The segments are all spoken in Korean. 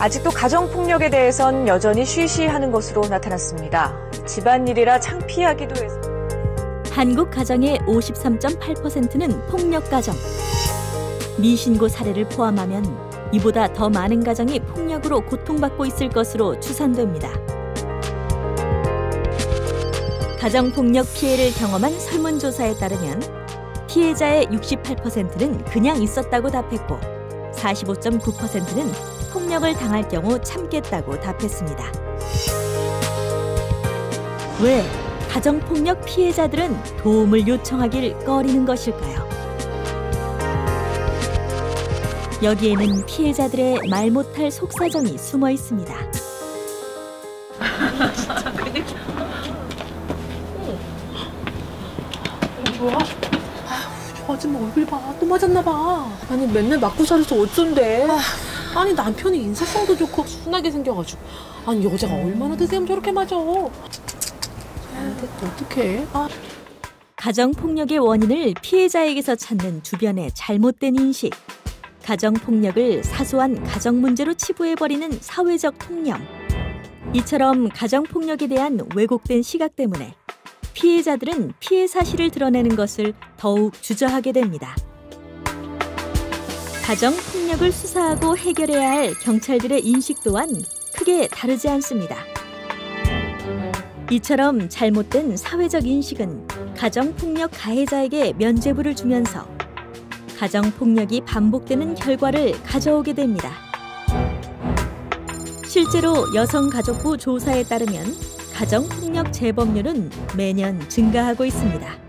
아직도 가정폭력에 대해선 여전히 쉬쉬하는 것으로 나타났습니다. 집안일이라 창피하기도 해서. 한국 가정의 53.8%는 폭력 가정. 미신고 사례를 포함하면 이보다 더 많은 가정이 폭력으로 고통받고 있을 것으로 추산됩니다. 가정폭력 피해를 경험한 설문조사에 따르면 피해자의 68%는 그냥 있었다고 답했고 45.9%는 폭력을 당할 경우 참겠다고 답했습니다. 왜 가정폭력 피해자들은 도움을 요청하길 꺼리는 것일까요? 여기에는 피해자들의 말 못할 속사정이 숨어 있습니다. 진짜 그래? 뭐야? 저 아줌마 얼굴 봐. 또 맞았나 봐. 아니 맨날 맞고 살아서 어쩐데? 아니 남편이 인사성도 좋고 순하게 생겨가지고. 아니 여자가 얼마나 드세면 저렇게 맞아. 근데 또 어떡해? 가정폭력의 원인을 피해자에게서 찾는 주변의 잘못된 인식. 가정폭력을 사소한 가정 문제로 치부해버리는 사회적 통념. 이처럼 가정폭력에 대한 왜곡된 시각 때문에 피해자들은 피해 사실을 드러내는 것을 더욱 주저하게 됩니다. 가정폭력을 수사하고 해결해야 할 경찰들의 인식 또한 크게 다르지 않습니다. 이처럼 잘못된 사회적 인식은 가정폭력 가해자에게 면죄부를 주면서 가정폭력이 반복되는 결과를 가져오게 됩니다. 실제로 여성가족부 조사에 따르면 가정폭력 재범률은 매년 증가하고 있습니다.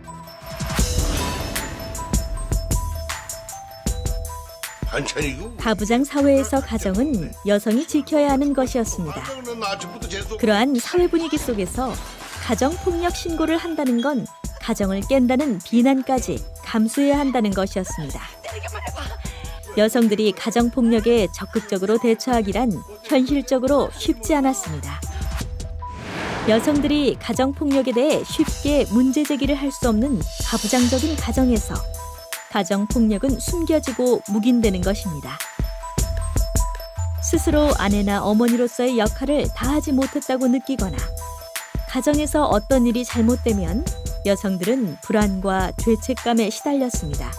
가부장 사회에서 가정은 여성이 지켜야 하는 것이었습니다. 그러한 사회 분위기 속에서 가정폭력 신고를 한다는 건 가정을 깬다는 비난까지 감수해야 한다는 것이었습니다. 여성들이 가정폭력에 적극적으로 대처하기란 현실적으로 쉽지 않았습니다. 여성들이 가정폭력에 대해 쉽게 문제 제기를 할 수 없는 가부장적인 가정에서 가정폭력은 숨겨지고 묵인되는 것입니다. 스스로 아내나 어머니로서의 역할을 다하지 못했다고 느끼거나 가정에서 어떤 일이 잘못되면 여성들은 불안과 죄책감에 시달렸습니다.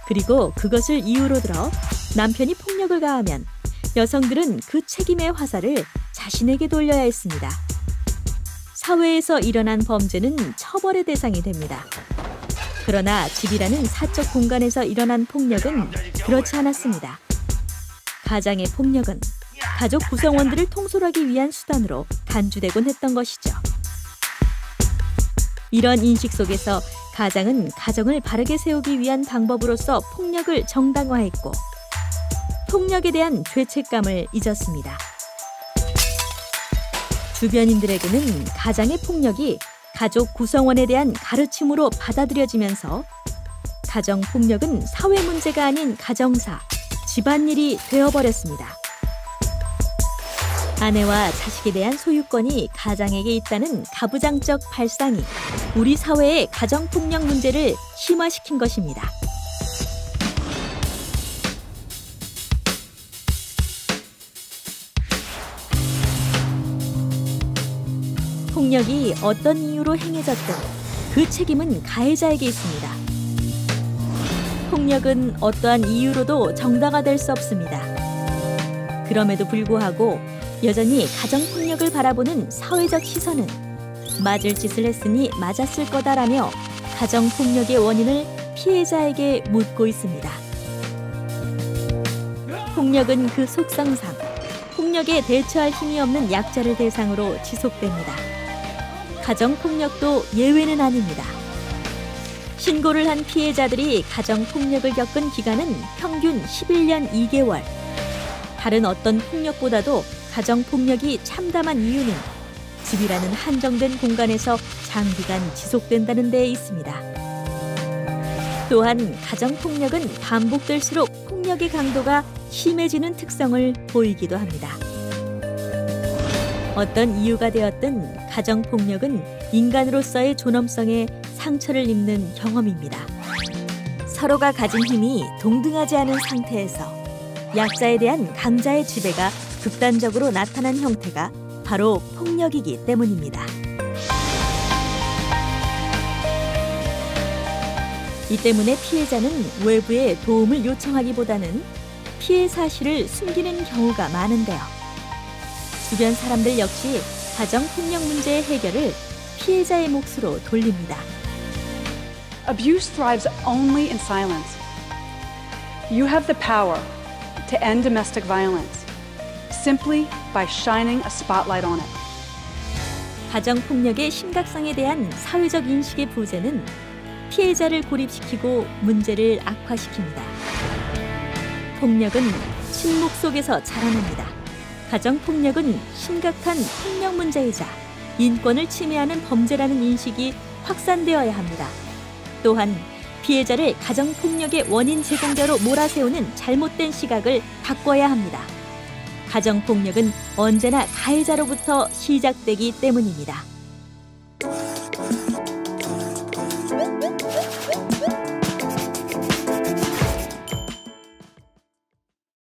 그리고 그것을 이유로 들어 남편이 폭력을 가하면 여성들은 그 책임의 화살을 자신에게 돌려야 했습니다. 사회에서 일어난 범죄는 처벌의 대상이 됩니다. 그러나 집이라는 사적 공간에서 일어난 폭력은 그렇지 않았습니다. 가장의 폭력은 가족 구성원들을 통솔하기 위한 수단으로 간주되곤 했던 것이죠. 이런 인식 속에서 가장은 가정을 바르게 세우기 위한 방법으로서 폭력을 정당화했고 폭력에 대한 죄책감을 잊었습니다. 주변인들에게는 가장의 폭력이 가족 구성원에 대한 가르침으로 받아들여지면서 가정폭력은 사회 문제가 아닌 가정사, 집안일이 되어버렸습니다. 아내와 자식에 대한 소유권이 가장에게 있다는 가부장적 발상이 우리 사회의 가정폭력 문제를 심화시킨 것입니다. 폭력이 어떤 이유로 행해졌든 그 책임은 가해자에게 있습니다. 폭력은 어떠한 이유로도 정당화될 수 없습니다. 그럼에도 불구하고 여전히 가정폭력을 바라보는 사회적 시선은 맞을 짓을 했으니 맞았을 거다라며 가정폭력의 원인을 피해자에게 묻고 있습니다. 폭력은 그 속성상 폭력에 대처할 힘이 없는 약자를 대상으로 지속됩니다. 가정폭력도 예외는 아닙니다. 신고를 한 피해자들이 가정폭력을 겪은 기간은 평균 11년 2개월. 다른 어떤 폭력보다도 가정폭력이 참담한 이유는 집이라는 한정된 공간에서 장기간 지속된다는 데에 있습니다. 또한 가정폭력은 반복될수록 폭력의 강도가 심해지는 특성을 보이기도 합니다. 어떤 이유가 되었든 가정폭력은 인간으로서의 존엄성에 상처를 입는 경험입니다. 서로가 가진 힘이 동등하지 않은 상태에서 약자에 대한 강자의 지배가 극단적으로 나타난 형태가 바로 폭력이기 때문입니다. 이 때문에 피해자는 외부의 도움을 요청하기보다는 피해 사실을 숨기는 경우가 많은데요. 주변 사람들 역시 가정폭력 문제의 해결을 피해자의 몫으로 돌립니다. Abuse thrives only in silence. You have the power to end domestic violence simply by shining a spotlight on it. 가정폭력의 심각성에 대한 사회적 인식의 부재는 피해자를 고립시키고 문제를 악화시킵니다. 폭력은 침묵 속에서 자라납니다. 가정폭력은 심각한 폭력 문제이자 인권을 침해하는 범죄라는 인식이 확산되어야 합니다. 또한 피해자를 가정폭력의 원인 제공자로 몰아세우는 잘못된 시각을 바꿔야 합니다. 가정폭력은 언제나 가해자로부터 시작되기 때문입니다.